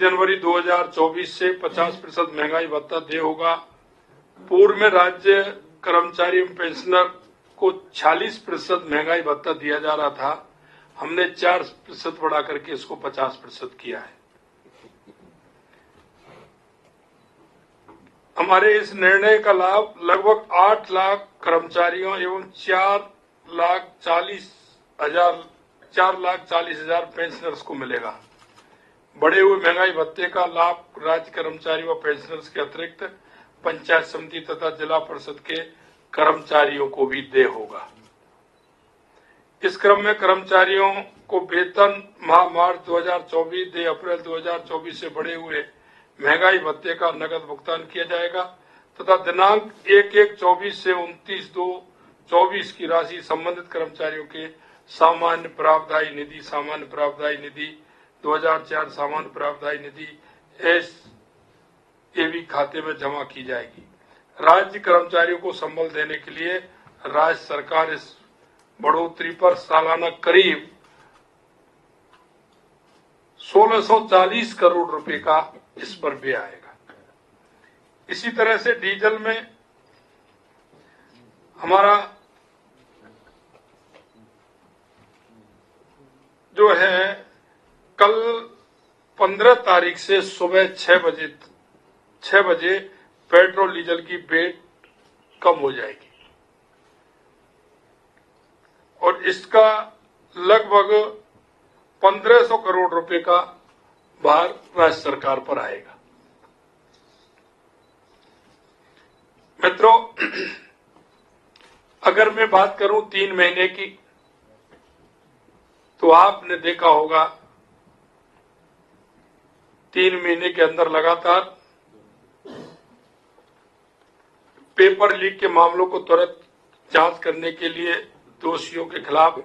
जनवरी 2024 से 50% महंगाई भत्ता देय होगा। पूर्व में राज्य कर्मचारी एवं पेंशनर को 46% महंगाई भत्ता दिया जा रहा था, हमने 4% बढ़ा करके इसको 50% किया है। हमारे इस निर्णय का लाभ लगभग 8 लाख कर्मचारियों एवं 4,40,000 पेंशनर्स को मिलेगा। बढ़े हुए महंगाई भत्ते का लाभ राज्य कर्मचारियों व पेंशनर्स के अतिरिक्त पंचायत समिति तथा जिला परिषद के कर्मचारियों को भी देय होगा। इस क्रम में कर्मचारियों को वेतन माह मार्च 2024 देय अप्रैल 2024 से बढ़े हुए महंगाई भत्ते का नकद भुगतान किया जाएगा तथा दिनांक 1/1/24 से 29/2/24 की राशि संबंधित कर्मचारियों के सामान्य प्रावधायी निधि, सामान्य प्रावधायी निधि 2004, सामान्य प्रावधायी निधि SAV खाते में जमा की जाएगी। राज्य कर्मचारियों को संबल देने के लिए राज्य सरकार इस बढ़ोतरी पर सालाना करीब 1640 करोड़ रुपए का इस पर व्यय आएगा। इसी तरह से डीजल में हमारा जो है कल 15 तारीख से सुबह 6 बजे पेट्रोल डीजल की रेट कम हो जाएगी और इसका लगभग 1500 करोड़ रुपए का भार राज्य सरकार पर आएगा। मित्रों, अगर मैं बात करूं 3 महीने की, तो आपने देखा होगा 3 महीने के अंदर लगातार पेपर लीक के मामलों को त्वरित जांच करने के लिए, दोषियों के खिलाफ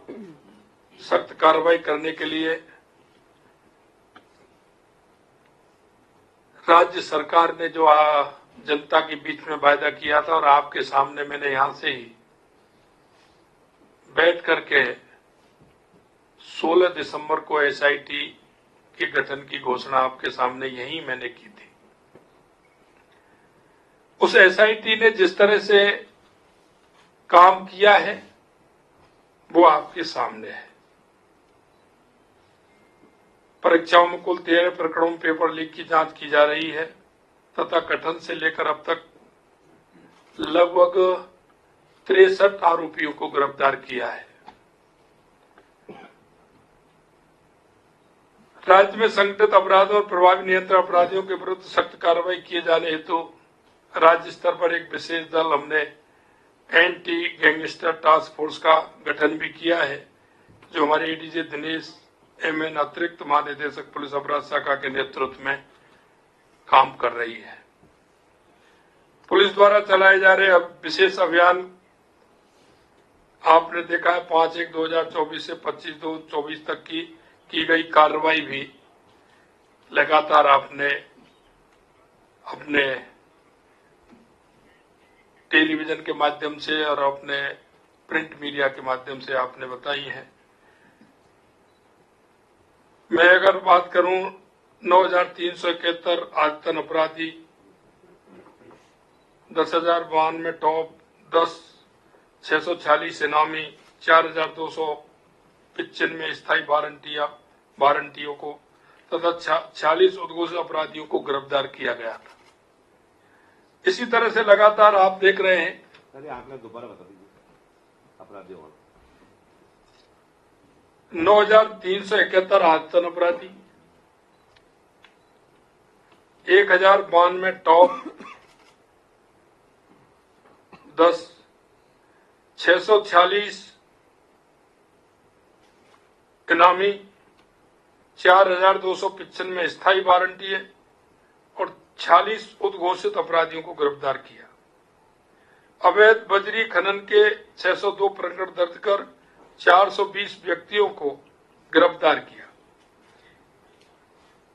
सख्त कार्रवाई करने के लिए राज्य सरकार ने जो जनता के बीच में वायदा किया था और आपके सामने मैंने यहां से ही बैठ करके 16 दिसंबर को SIT के गठन की घोषणा आपके सामने यही मैंने की थी। उस SIT ने जिस तरह से काम किया है वो आपके सामने है। परीक्षाओं में कुल 13 प्रकरणों में पेपर लीक की जांच की जा रही है तथा गठन से लेकर अब तक लगभग 63 आरोपियों को गिरफ्तार किया है। राज्य में संगठित अपराध और प्रभावी नियंत्रण अपराधियों के विरुद्ध सख्त कार्रवाई किए जाने हेतु राज्य स्तर पर एक विशेष दल हमने एंटी गैंगस्टर टास्क फोर्स का गठन भी किया है, जो हमारे ADG दिनेश MN अतिरिक्त महानिदेशक पुलिस अपराध शाखा के नेतृत्व में काम कर रही है। पुलिस द्वारा चलाए जा रहे विशेष अभियान आपने देखा है 5/1/2024 से 25/2/24 तक की गई कार्रवाई भी लगातार आपने अपने टेलीविजन के माध्यम से और अपने प्रिंट मीडिया के माध्यम से आपने बताई है। मैं अगर बात करूं 9,371 आदतन अपराधी, 10,092 टॉप, 646 इनामी, 4,295 स्थायी वारंटियों को तथा 46 उद्घोषित अपराधियों को गिरफ्तार किया गया था। इसी तरह से लगातार आप देख रहे हैं। आपने दोबारा बता दीजिए अपराधियों 9,371 आदतन अपराधी, 1,092 टॉप, 646 इनामी, 4,295 स्थायी वारंटी है और 46 उद्घोषित अपराधियों को गिरफ्तार किया। अवैध बजरी खनन के 602 प्रकरण दर्ज कर 420 व्यक्तियों को गिरफ्तार किया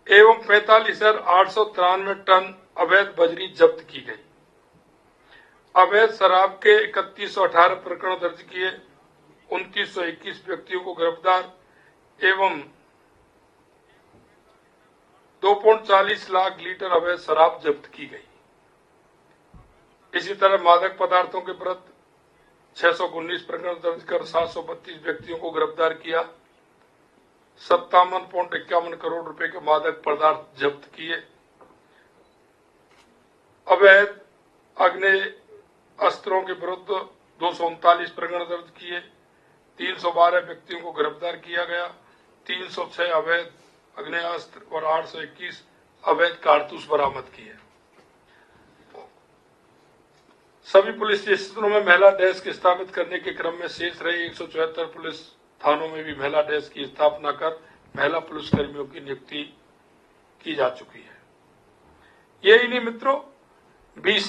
एवं 45,893 टन अवैध बजरी जब्त की गई। अवैध शराब के 3118 प्रकरण दर्ज किए, 2921 व्यक्तियों को गिरफ्तार एवं 2.40 लाख लीटर अवैध शराब जब्त की गई। इसी तरह मादक पदार्थों के विरुद्ध 619 प्रकरण दर्ज कर 732 व्यक्तियों को गिरफ्तार किया। 57.51 करोड़ रुपए के मादक पदार्थ जब्त किए। अवैध आग्नेय अस्त्रों के विरुद्ध 239 प्रकरण दर्ज किए। 312 व्यक्तियों को गिरफ्तार किया गया। 306 अवैध आग्नेयास्त्र और 821 अवैध कारतूस बरामद किए। सभी पुलिस स्टेशनों में महिला डेस्क स्थापित करने के क्रम में शेष रहे 174 पुलिस थानों में भी महिला डेस्क की स्थापना कर महिला पुलिसकर्मियों की नियुक्ति की जा चुकी है। यही नहीं मित्रों, बीट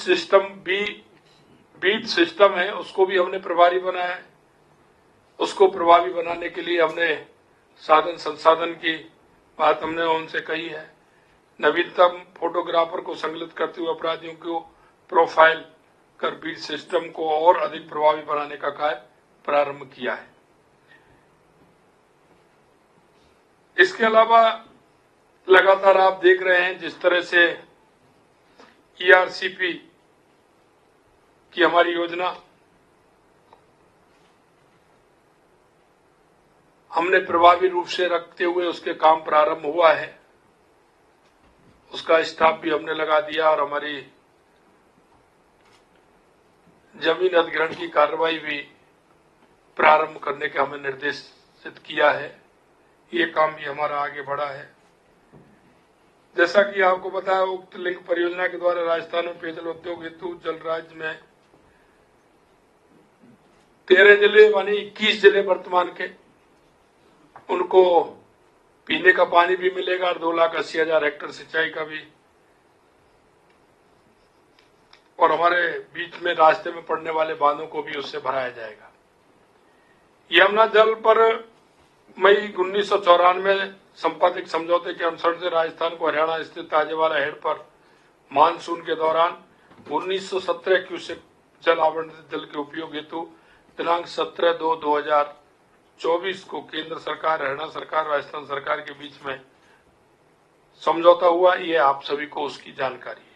सिस्टम है, उसको भी हमने प्रभावी बनाया है। उसको प्रभावी बनाने के लिए हमने साधन संसाधन की बात हमने उनसे कही है। नवीनतम फोटोग्राफर को संकलित करते हुए अपराधियों को प्रोफाइल कर बीट सिस्टम को और अधिक प्रभावी बनाने का कार्य प्रारंभ किया है। इसके अलावा लगातार आप देख रहे हैं जिस तरह से ERCP की हमारी योजना हमने प्रभावी रूप से रखते हुए उसके काम प्रारंभ हुआ है। उसका स्टाफ भी हमने लगा दिया और हमारी जमीन अधिग्रहण की कार्रवाई भी प्रारंभ करने का हमें निर्देशित किया है। ये काम भी हमारा आगे बढ़ा है। जैसा कि आपको बताया, उक्त लिंक परियोजना के द्वारा राजस्थान में पेयजल उद्योग हेतु जल राज्य में 13 जिले माने 21 जिले वर्तमान के, उनको पीने का पानी भी मिलेगा और 2,80,000 हेक्टेयर सिंचाई का भी, और हमारे बीच में रास्ते में पड़ने वाले बांधों को भी उससे भराया जाएगा। यमुना जल पर मई 1994 में संपादित समझौते के अनुसार से राजस्थान को हरियाणा स्थित ताजेवाला हेड पर मानसून के दौरान 1917 क्यूसेक जल आवंटित जल के उपयोग हेतु दिनांक 17/2/2024 को केंद्र सरकार, हरियाणा सरकार, राजस्थान सरकार के बीच में समझौता हुआ। ये आप सभी को उसकी जानकारी है।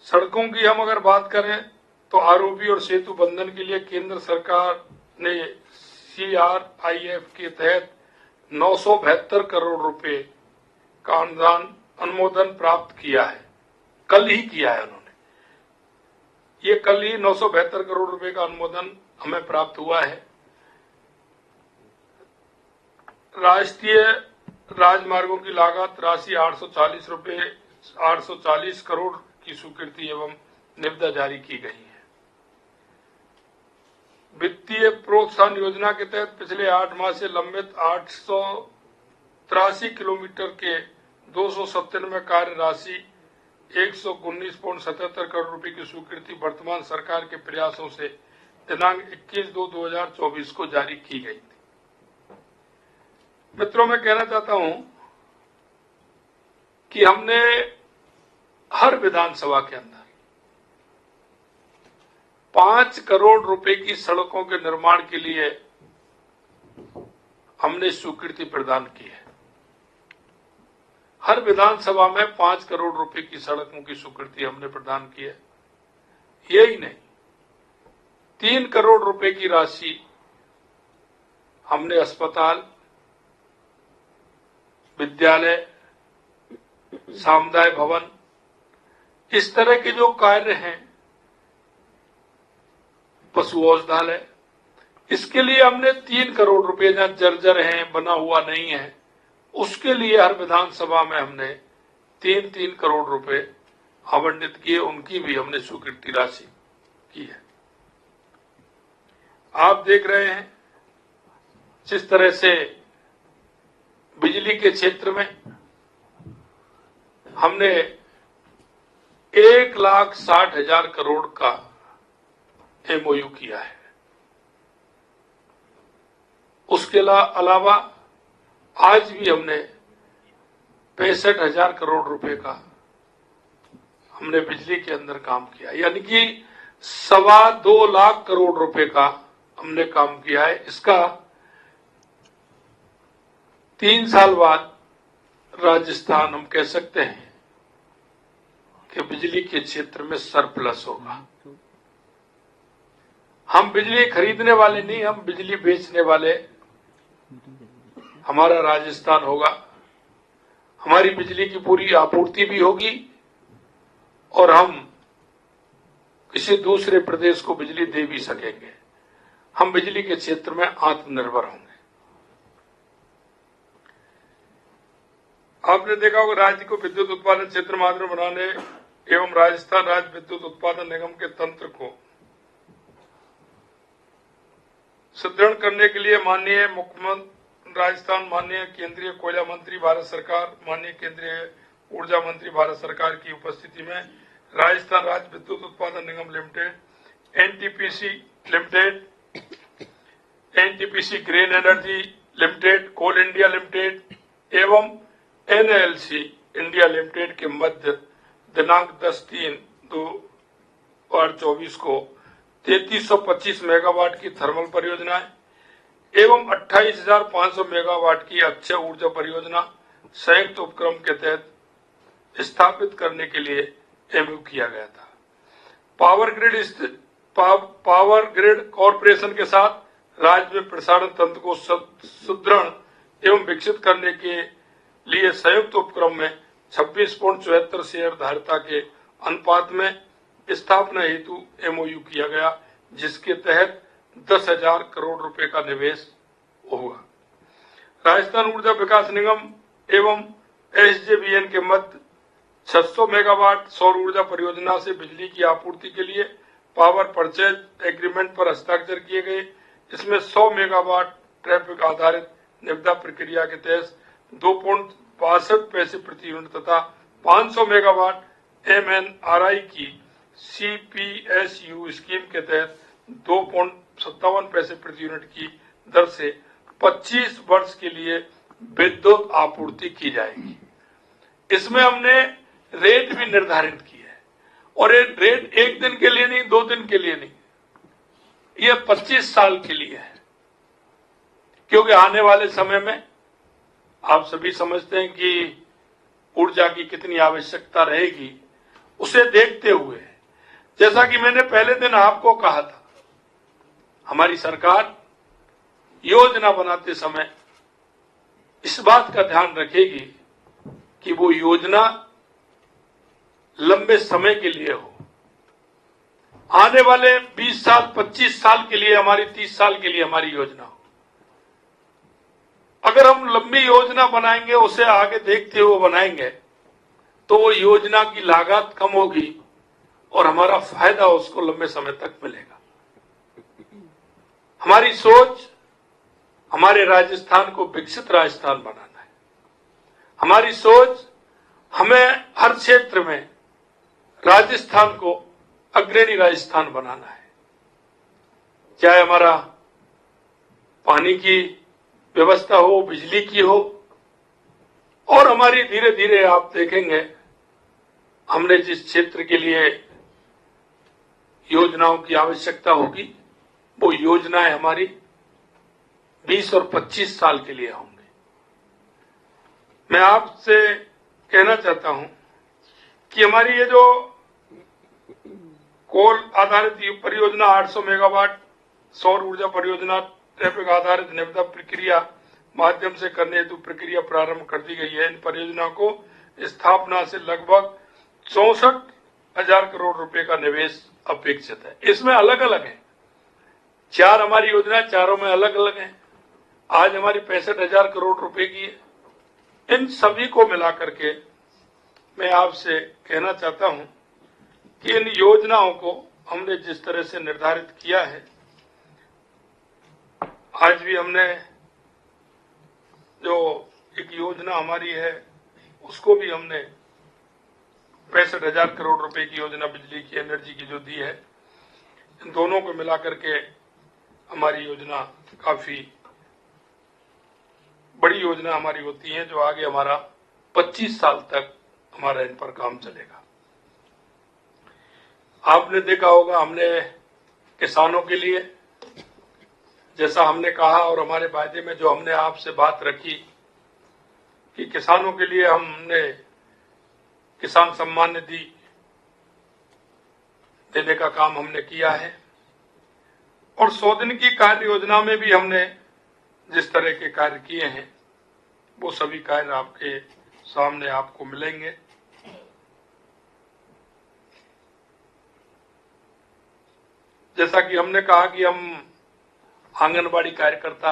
सड़कों की हम अगर बात करें तो आरओबी और सेतु बंधन के लिए केंद्र सरकार ने CRIF के तहत 972 करोड़ रुपए का अनुमोदन प्राप्त किया है। कल ही किया है उन्होंने। ये कल ही 972 करोड़ रुपए का अनुमोदन हमें प्राप्त हुआ है। राष्ट्रीय राजमार्गों की लागत राशि 840 करोड़ की स्वीकृति एवं निविदा जारी की गई है। वित्तीय प्रोत्साहन योजना के तहत पिछले 8 माह से लंबित 883 किलोमीटर के 297 कार्य राशि 119.77 करोड़ रुपए की स्वीकृति वर्तमान सरकार के प्रयासों से दिनांक 21/2/2024 को जारी की गई थी। मित्रों, मैं कहना चाहता हूं कि हमने हर विधानसभा के अंदर 5 करोड़ रुपए की सड़कों के निर्माण के लिए हमने स्वीकृति प्रदान की है। हर विधानसभा में 5 करोड़ रुपए की सड़कों की स्वीकृति हमने प्रदान की है। यही नहीं, 3 करोड़ रुपए की राशि हमने अस्पताल, विद्यालय, सामुदायिक भवन, इस तरह के जो कार्य हैं, पशु औषधालय, इसके लिए हमने 3 करोड़ रुपए जहां जर्जर हैं, बना हुआ नहीं है, उसके लिए हर विधानसभा में हमने 3-3 करोड़ रुपए आवंटित किए। उनकी भी हमने स्वीकृति राशि की है। आप देख रहे हैं जिस तरह से बिजली के क्षेत्र में हमने 1,60,000 करोड़ का MOU किया है। उसके अलावा आज भी हमने 65,000 करोड़ रुपए का हमने बिजली के अंदर काम किया, यानी कि 2.25 लाख करोड़ रुपए का हमने काम किया है। इसका 3 साल बाद राजस्थान हम कह सकते हैं कि बिजली के क्षेत्र में सरप्लस होगा। हम बिजली खरीदने वाले नहीं, हम बिजली बेचने वाले हमारा राजस्थान होगा। हमारी बिजली की पूरी आपूर्ति भी होगी और हम किसी दूसरे प्रदेश को बिजली दे भी सकेंगे। हम बिजली के क्षेत्र में आत्मनिर्भर होंगे। आपने देखा होगा राज्य को विद्युत उत्पादन क्षेत्र में आत्मनिर्भर बनाने एवं राजस्थान राज्य विद्युत उत्पादन निगम के तंत्र को सुदृढ़ करने के लिए माननीय मुख्यमंत्री राजस्थान, माननीय केंद्रीय कोयला मंत्री भारत सरकार, माननीय केंद्रीय ऊर्जा मंत्री भारत सरकार की उपस्थिति में Rajasthan Rajya Vidyut Utpadan Nigam limited, NTPC limited, NTPC green energy limited, coal India limited एवं एनएलसी इंडिया लिमिटेड के मध्य दिनांक 10/3/2024 को 3325 मेगावाट की थर्मल परियोजनाएं एवं 28,500 मेगावाट की अक्षय ऊर्जा परियोजना संयुक्त उपक्रम के तहत स्थापित करने के लिए एमयू किया गया था। पावर ग्रिड कॉरपोरेशन के साथ राज्य में प्रसारण तंत्र को सुदृढ़ एवं विकसित करने के लिए संयुक्त उपक्रम में 26.74 शेयर धारिता के अनुपात में स्थापना हेतु एमओयू किया गया, जिसके तहत 10,000 करोड़ रुपए का निवेश होगा। राजस्थान ऊर्जा विकास निगम एवं एसजेवीएन के मध्य 600 मेगावाट सौर ऊर्जा परियोजना से बिजली की आपूर्ति के लिए पावर परचेज एग्रीमेंट पर हस्ताक्षर किए गए। इसमें 100 मेगावाट ट्रैफिक आधारित निविदा प्रक्रिया के तहत 2.62 पैसे प्रति यूनिट तथा 500 मेगावाट एमएनआरआई की सीपीएसयू स्कीम के तहत 2.57 पैसे प्रति यूनिट की दर से 25 वर्ष के लिए विद्युत आपूर्ति की जाएगी। इसमें हमने रेट भी निर्धारित की है और ये रेट एक दिन के लिए नहीं, 2 दिन के लिए नहीं, ये 25 साल के लिए है, क्योंकि आने वाले समय में आप सभी समझते हैं कि ऊर्जा की कितनी आवश्यकता रहेगी। उसे देखते हुए, जैसा कि मैंने पहले दिन आपको कहा था, हमारी सरकार योजना बनाते समय इस बात का ध्यान रखेगी कि वो योजना लंबे समय के लिए हो। आने वाले 20 साल, 25 साल के लिए हमारी, 30 साल के लिए हमारी योजना हो। अगर हम लंबी योजना बनाएंगे, उसे आगे देखते हुए बनाएंगे, तो वो योजना की लागत कम होगी और हमारा फायदा उसको लंबे समय तक मिलेगा। हमारी सोच हमारे राजस्थान को विकसित राजस्थान बनाना है। हमारी सोच हमें हर क्षेत्र में राजस्थान को अग्रणी राजस्थान बनाना है। चाहे हमारा पानी की व्यवस्था हो, बिजली की हो, और हमारी धीरे धीरे आप देखेंगे हमने जिस क्षेत्र के लिए योजनाओं की आवश्यकता होगी, वो योजनाएं हमारी 20 और 25 साल के लिए होंगी। मैं आपसे कहना चाहता हूं कि हमारी ये जो कोल आधारित परियोजना 800 मेगावाट सौर ऊर्जा परियोजना ट्रैफिक आधारित निविदा प्रक्रिया माध्यम से करने हेतु प्रक्रिया प्रारंभ कर दी गई है। इन परियोजना को स्थापना से लगभग 64,000 करोड़ रुपए का निवेश अपेक्षित है। इसमें अलग अलग है, 4 हमारी योजना, चारों में अलग अलग है। आज हमारी 65,000 करोड़ रुपए की है। इन सभी को मिलाकर के मैं आपसे कहना चाहता हूं कि इन योजनाओं को हमने जिस तरह से निर्धारित किया है, आज भी हमने जो एक योजना हमारी है उसको भी हमने 65,000 करोड़ रुपए की योजना बिजली की, एनर्जी की जो दी है, इन दोनों को मिलाकर के हमारी योजना काफी बड़ी योजना हमारी होती है, जो आगे हमारा 25 साल तक हमारा इन पर काम चलेगा। आपने देखा होगा हमने किसानों के लिए, जैसा हमने कहा और हमारे वायदे में जो हमने आपसे बात रखी कि किसानों के लिए हमने किसान सम्मान निधि देने का काम हमने किया है और 100 दिन की कार्य योजना में भी हमने जिस तरह के कार्य किए हैं वो सभी कार्य आपके सामने आपको मिलेंगे। जैसा कि हमने कहा कि हम आंगनबाड़ी कार्यकर्ता,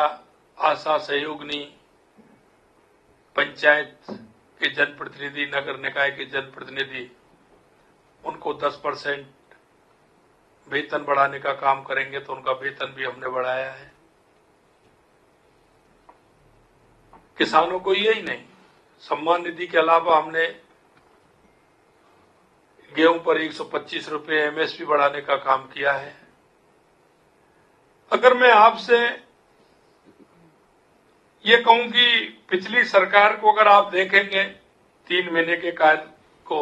आशा सहयोगिनी, पंचायत के जनप्रतिनिधि, नगर निकाय के जनप्रतिनिधि, उनको 10% वेतन बढ़ाने का काम करेंगे, तो उनका वेतन भी हमने बढ़ाया है। किसानों को यही नहीं, सम्मान निधि के अलावा हमने गेहूं पर 125 रुपए एमएसपी बढ़ाने का काम किया है। अगर मैं आपसे ये कहूं कि पिछली सरकार को अगर आप देखेंगे 3 महीने के कार्य को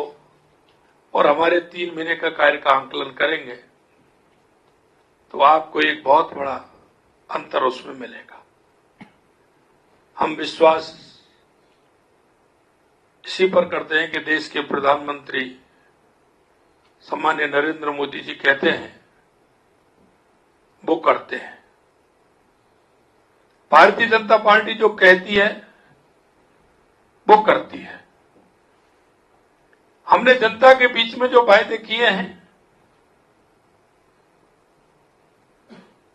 और हमारे 3 महीने का कार्य का आंकलन करेंगे तो आपको एक बहुत बड़ा अंतर उसमें मिलेगा। हम विश्वास इसी पर करते हैं कि देश के प्रधानमंत्री सम्माननीय नरेंद्र मोदी जी कहते हैं वो करते हैं। भारतीय जनता पार्टी जो कहती है वो करती है। हमने जनता के बीच में जो वायदे किए हैं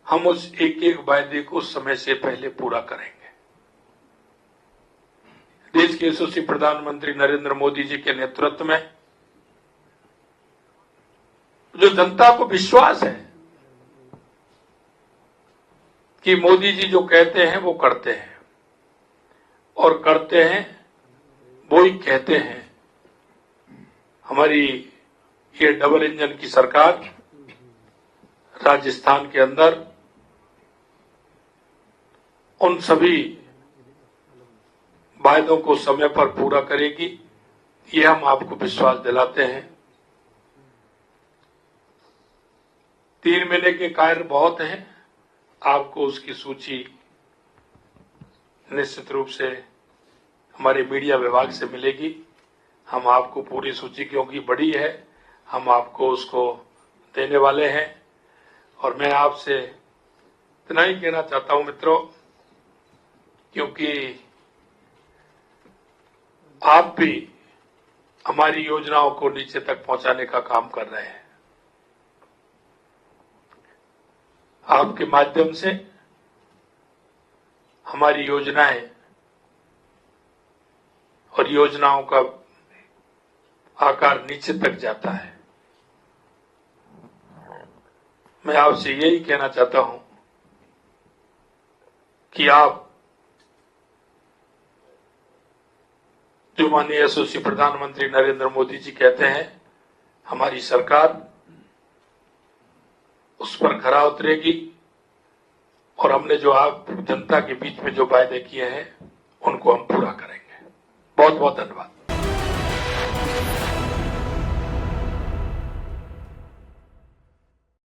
हम उस एक एक वायदे को समय से पहले पूरा करेंगे। देश के यशस्वी प्रधानमंत्री नरेंद्र मोदी जी के नेतृत्व में जो जनता को विश्वास है कि मोदी जी जो कहते हैं वो करते हैं और करते हैं वो ही कहते हैं। हमारी ये डबल इंजन की सरकार राजस्थान के अंदर उन सभी वायदों को समय पर पूरा करेगी, ये हम आपको विश्वास दिलाते हैं। 3 महीने के कार्य बहुत हैं, आपको उसकी सूची निश्चित रूप से हमारे मीडिया विभाग से मिलेगी। हम आपको पूरी सूची, क्योंकि बड़ी है, हम आपको उसको देने वाले हैं। और मैं आपसे इतना ही कहना चाहता हूं मित्रों, क्योंकि आप भी हमारी योजनाओं को नीचे तक पहुंचाने का काम कर रहे हैं। आपके माध्यम से हमारी योजनाएं और योजनाओं का आकार नीचे तक जाता है। मैं आपसे यही कहना चाहता हूं कि आप जो माननीय यशस्वी प्रधानमंत्री नरेंद्र मोदी जी कहते हैं, हमारी सरकार उस पर खरा उतरेगी और हमने जो आप जनता के बीच में जो वायदे किए हैं उनको हम पूरा करेंगे। बहुत बहुत धन्यवाद।